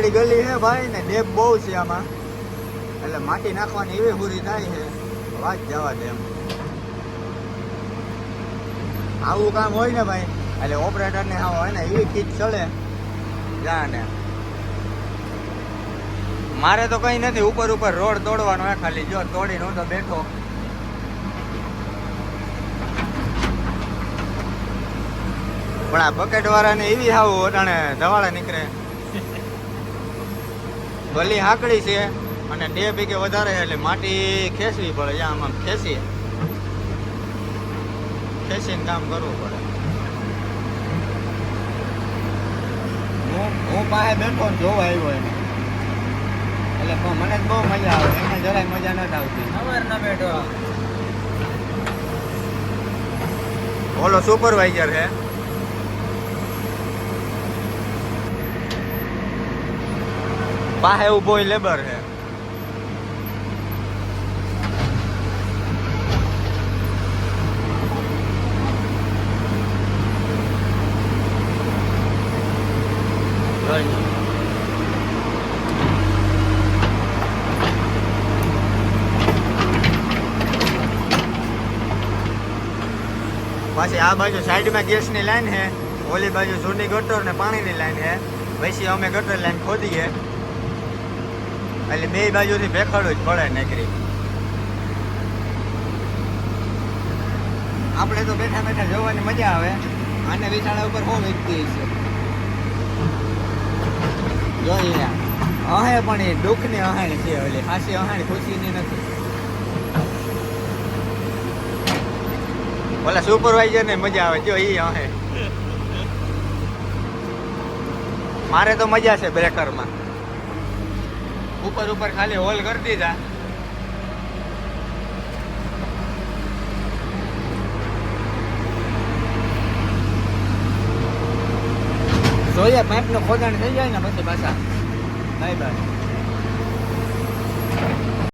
સાંકડી ગલી છે ભાઈ ને ડેપ બહુ છે આમાં, એટલે માટી નાખવાની એવી પૂરી થાય છે વાત જવા દે એમ. આવું કામ હોય ને ભાઈ એટલે ઓપરેટર ને હોય ને એવી કીટ ચડે જાને. મારે તો કઈ નથી, ઉપર ઉપર રોડ તોડવાનો હે ખાલી. જો તોડીને હું તો બેઠો. પણ આ બકેટ વાળાને એવી હાવ ઓટાણે ધવાળા નીકળે. ગલી હાકડી છે અને ડે ભેગે વધારે એટલે માટી ખેંચવી પડે. આમ આમ ખેંચીને કામ કરવું પડે. હું પાસે બેઠો જોવા આવ્યો એને, એટલે મને બહુ મજા આવે. એને જરાય મજા નથી આવતી. ખબર ના બેઠો. ઓલો સુપરવાઇઝર છે. પાસે ઉભો લેબર છે. પાછી આ બાજુ સાઈડમાં ગેસની લાઈન છે, ઓલી બાજુ જૂની ગટર ને પાણીની લાઈન છે. પછી અમે ગટર લાઈન ખોદીએ એટલે બે બાજુથી ભેખડવું જ પડે નકરી. આપણે તો બેઠા બેઠા જોવાની મજા આવે. આને વિચારા ઉપર બહુ વ્યક્તિ છે જોઈએ. અહે પણ એ દુઃખની અહાણી છે, ઓલી ખાસી અહાણી ખુશીની નથી. ઓલા સુપરવાઇઝર ને મજા આવે. જો ઈ અહે. મારે તો મજા છે બ્રેકરમાં. ઉપર ઉપર ખાલી હોલ કરી દીધા. જોઈએ પાઇપ નું ખોદાણ થઈ જાય ને પછી પાછા બાય બાય.